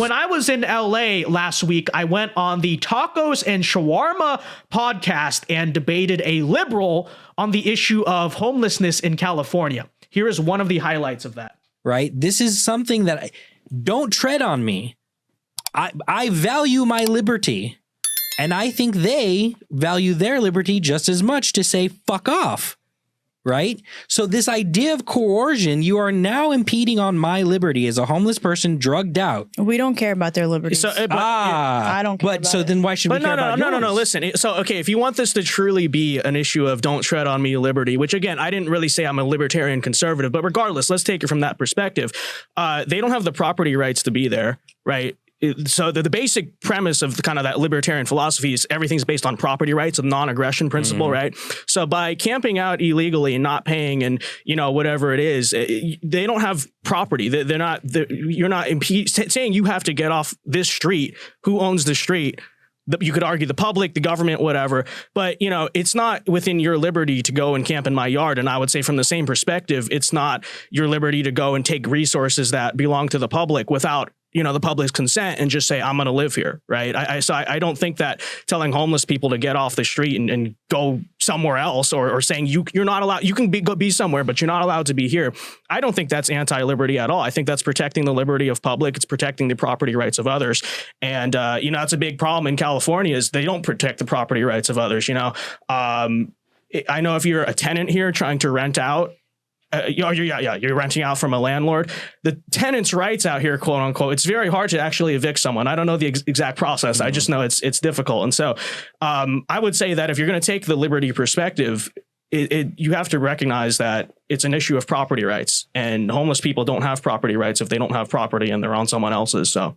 when I was in LA last week, I went on the Tacos and Shawarma podcast and debated a liberal on the issue of homelessness in California. Here is one of the highlights of that. Right. This is something that don't tread on me. I value my liberty, and I think they value their liberty just as much to say fuck off. Right. So this idea of coercion, you are now impeding on my liberty as a homeless person drugged out. We don't care about their liberties. So, I don't care. But so then why should we care about yours? No. Listen. So, okay, if you want this to truly be an issue of don't tread on me liberty, which again, I didn't really say I'm a libertarian conservative, but regardless, let's take it from that perspective. They don't have the property rights to be there. Right. So the basic premise of kind of that libertarian philosophy is everything's based on property rights, a non-aggression principle, right? So by camping out illegally and not paying and, whatever it is, they don't have property. You're not saying you have to get off this street. Who owns the street? You could argue the public, the government, whatever. But, it's not within your liberty to go and camp in my yard. And I would say from the same perspective, it's not your liberty to go and take resources that belong to the public without the public's consent and just say, I'm going to live here. Right. I don't think that telling homeless people to get off the street and go somewhere else or saying you're not allowed, you can be somewhere, but you're not allowed to be here. I don't think that's anti-liberty at all. I think that's protecting the liberty of public. It's protecting the property rights of others. And, that's a big problem in California is they don't protect the property rights of others. I know if you're a tenant here trying to rent out, you're renting out from a landlord. The tenant's rights out here, quote unquote, it's very hard to actually evict someone. I don't know the exact process. I just know it's difficult. And so I would say that if you're going to take the liberty perspective, you have to recognize that it's an issue of property rights, and homeless people don't have property rights if they don't have property and they're on someone else's. So, all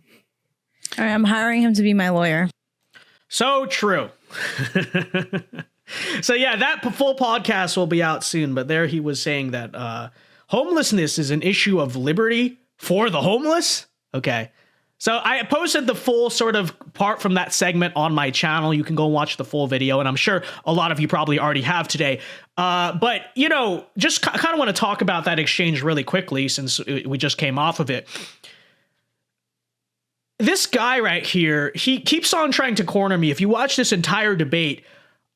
right, I'm hiring him to be my lawyer. So true. So yeah, that full podcast will be out soon, but there he was saying that homelessness is an issue of liberty for the homeless. Okay. So I posted the full sort of part from that segment on my channel. You can go and watch the full video, and I'm sure a lot of you probably already have today. But, just kind of want to talk about that exchange really quickly since we just came off of it. This guy right here, he keeps on trying to corner me. If you watch this entire debate,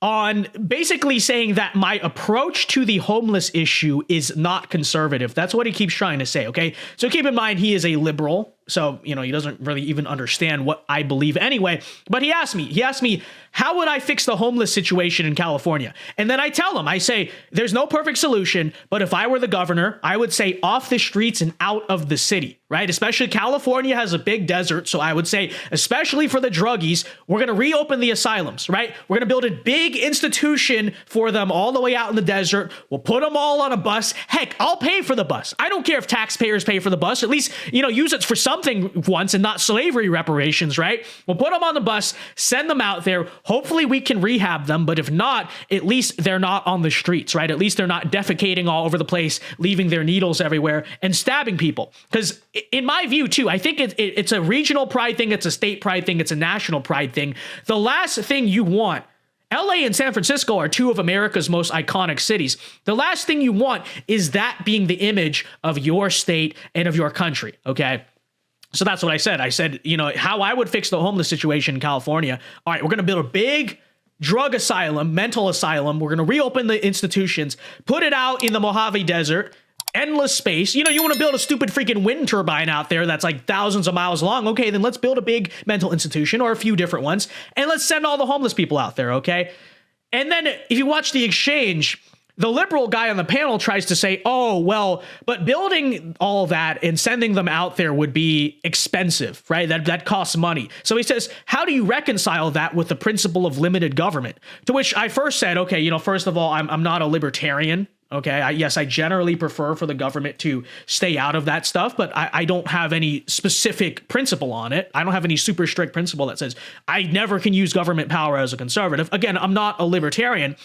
on basically saying that my approach to the homeless issue is not conservative. That's what he keeps trying to say, okay? So keep in mind, he is a liberal. So, he doesn't really even understand what I believe anyway. But he asked me, how would I fix the homeless situation in California? And then I tell him, I say, there's no perfect solution, but if I were the governor, I would say off the streets and out of the city, right? Especially California has a big desert. So I would say, especially for the druggies, we're going to reopen the asylums, right? We're going to build a big institution for them all the way out in the desert. We'll put them all on a bus. Heck, I'll pay for the bus. I don't care if taxpayers pay for the bus. At least, use it for something once and not slavery reparations, right? We'll put them on the bus, send them out there. Hopefully we can rehab them, but if not, at least they're not on the streets, right? At least they're not defecating all over the place, leaving their needles everywhere and stabbing people. Because in my view too, I think it's a regional pride thing, it's a state pride thing, it's a national pride thing. The last thing you want, LA and San Francisco are two of America's most iconic cities. The last thing you want is that being the image of your state and of your country, okay? So that's what I said. I said, how I would fix the homeless situation in California. All right, we're going to build a big drug asylum, mental asylum. We're going to reopen the institutions, put it out in the Mojave Desert, endless space. You want to build a stupid freaking wind turbine out there that's like thousands of miles long. Okay, then let's build a big mental institution or a few different ones, and let's send all the homeless people out there, okay? And then if you watch the exchange, the liberal guy on the panel tries to say, oh, well, but building all that and sending them out there would be expensive, right? That costs money. So he says, how do you reconcile that with the principle of limited government? To which I first said, okay, first of all, I'm not a libertarian. Okay. Yes, I generally prefer for the government to stay out of that stuff, but I don't have any specific principle on it. I don't have any super strict principle that says I never can use government power as a conservative. Again, I'm not a libertarian.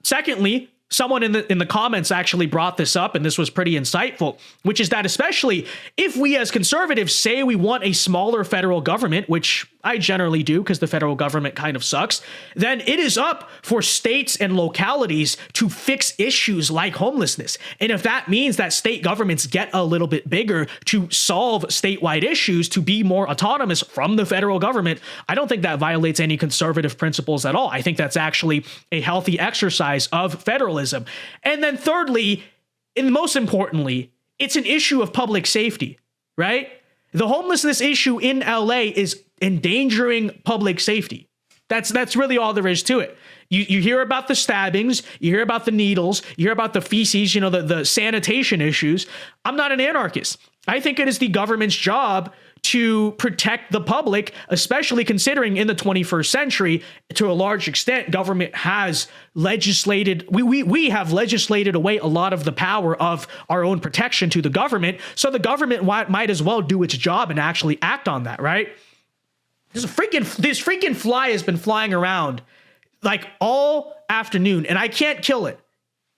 Secondly, someone in the comments actually brought this up, and this was pretty insightful, which is that especially if we as conservatives say we want a smaller federal government, which I generally do because the federal government kind of sucks, then it is up for states and localities to fix issues like homelessness. And if that means that state governments get a little bit bigger to solve statewide issues, to be more autonomous from the federal government, I don't think that violates any conservative principles at all. I think that's actually a healthy exercise of federalism. And then thirdly, and most importantly, it's an issue of public safety, right? The homelessness issue in LA is endangering public safety. That's really all there is to it. You hear about the stabbings, you hear about the needles, you hear about the feces, the sanitation issues. I'm not an anarchist. I think it is the government's job to protect the public, especially considering in the 21st century, to a large extent, government has legislated, we have legislated away a lot of the power of our own protection to the government. So the government might as well do its job and actually act on that, right? This freaking fly has been flying around like all afternoon and I can't kill it.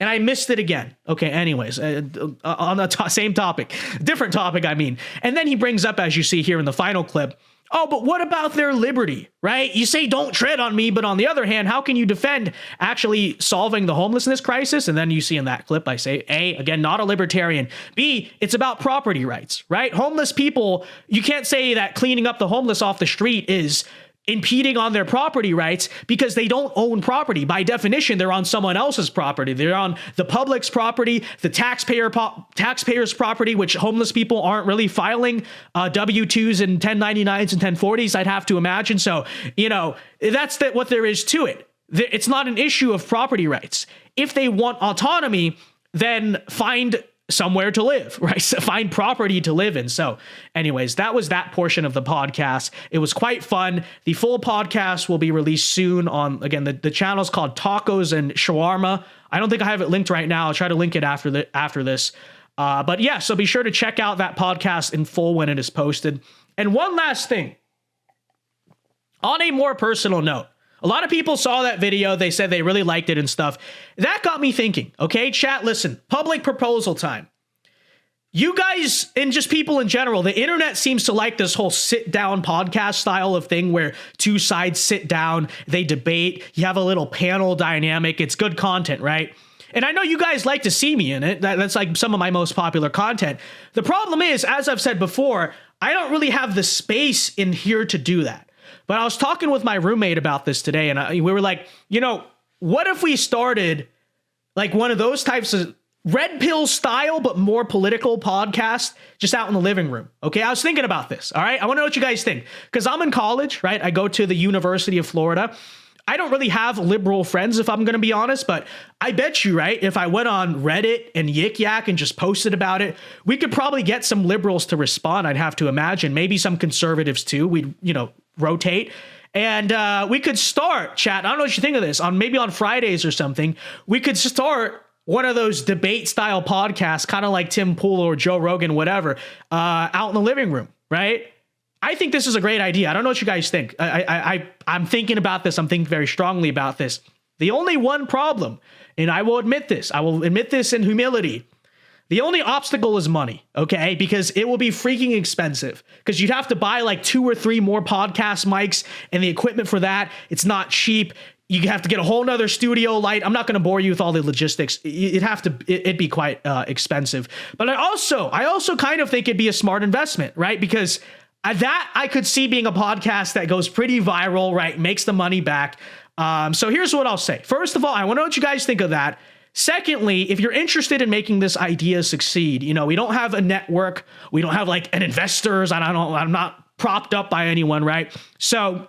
And I missed it again. Okay, anyways, on the same topic, different topic, I mean. And then he brings up, as you see here in the final clip, oh, but what about their liberty, right? You say don't tread on me, but on the other hand, how can you defend actually solving the homelessness crisis? And then you see in that clip, I say, A, again, not a libertarian. B, it's about property rights, right? Homeless people, you can't say that cleaning up the homeless off the street is impeding on their property rights because they don't own property. By definition, they're on someone else's property. They're on the public's property, the taxpayer's property, which homeless people aren't really filing W-2s and 1099s and 1040s, I'd have to imagine. So, that's what there is to it. It's not an issue of property rights. If they want autonomy, then find somewhere to live, right? So find property to live in. So anyways, that was that portion of the podcast. It was quite fun. The full podcast will be released soon on, again, the channel's called Tacos and Shawarma. I don't think I have it linked right now. I'll try to link it after this. But yeah, so be sure to check out that podcast in full when it is posted. And one last thing, on a more personal note, a lot of people saw that video. They said they really liked it and stuff. That got me thinking. Okay, chat, listen, public proposal time. You guys, and just people in general, the internet seems to like this whole sit down podcast style of thing where two sides sit down, they debate, you have a little panel dynamic. It's good content, right? And I know you guys like to see me in it. That's like some of my most popular content. The problem is, as I've said before, I don't really have the space in here to do that. But I was talking with my roommate about this today, and we were like, what if we started like one of those types of red pill style, but more political podcast just out in the living room? Okay, I was thinking about this. All right, I want to know what you guys think, because I'm in college, right? I go to the University of Florida. I don't really have liberal friends, if I'm going to be honest, but I bet you, right, if I went on Reddit and Yik Yak and just posted about it, we could probably get some liberals to respond, I'd have to imagine. Maybe some conservatives too. We'd, rotate. And we could start, chat, I don't know what you think of this, maybe on Fridays or something, we could start one of those debate style podcasts, kind of like Tim Pool or Joe Rogan, whatever, out in the living room, right? I think this is a great idea. I don't know what you guys think. I'm thinking about this. I'm thinking very strongly about this. The only one problem, and I will admit this in humility, the only obstacle is money, okay? Because it will be freaking expensive, because you'd have to buy like 2 or 3 more podcast mics, and the equipment for that, it's not cheap. You have to get a whole nother studio light. I'm not going to bore you with all the logistics. It'd be quite expensive. But I also kind of think it'd be a smart investment, right? Because that I could see being a podcast that goes pretty viral, right? Makes the money back. So here's what I'll say. First of all, I want to know what you guys think of that. Secondly, if you're interested in making this idea succeed, we don't have a network. We don't have like an investors. I'm not propped up by anyone, right? So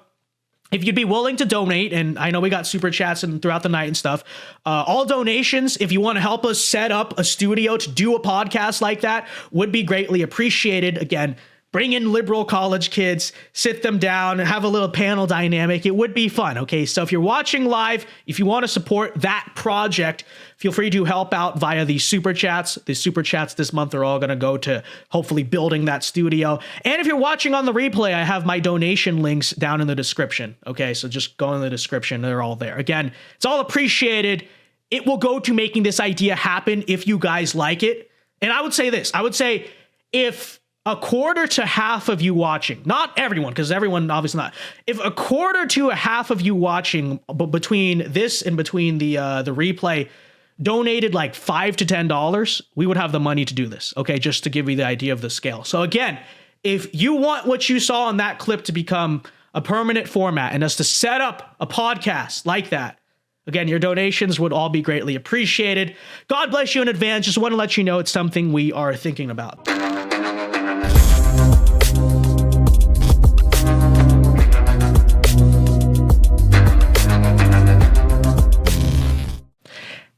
if you'd be willing to donate, and I know we got super chats and throughout the night and stuff, all donations, if you want to help us set up a studio to do a podcast like that, would be greatly appreciated. Again, bring in liberal college kids, sit them down, and have a little panel dynamic. It would be fun, okay? So if you're watching live, if you want to support that project, feel free to help out via the super chats. The super chats this month are all going to go to hopefully building that studio. And if you're watching on the replay, I have my donation links down in the description, okay? So just go in the description. They're all there. Again, it's all appreciated. It will go to making this idea happen if you guys like it. And I would say this. I would say if a quarter to half of you watching, not everyone, because everyone obviously not. If a quarter to a half of you watching between this and between the replay donated like $5 to $10, we would have the money to do this. Okay, just to give you the idea of the scale. So again, if you want what you saw in that clip to become a permanent format and us to set up a podcast like that, again, your donations would all be greatly appreciated. God bless you in advance. Just want to let you know it's something we are thinking about.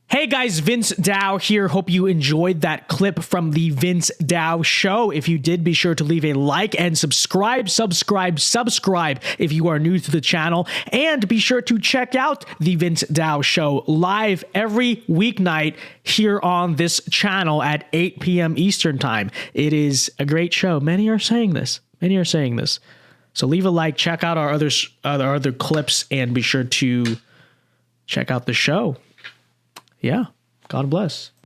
Hey guys, Vince Dao here. Hope you enjoyed that clip from the Vince Dao Show. If you did, be sure to leave a like and subscribe if you are new to the channel. And be sure to check out the Vince Dao Show live every weeknight here on this channel at 8 p.m. Eastern Time. It is a great show. Many are saying this. So leave a like, check out our other clips, and be sure to check out the show. Yeah. God bless.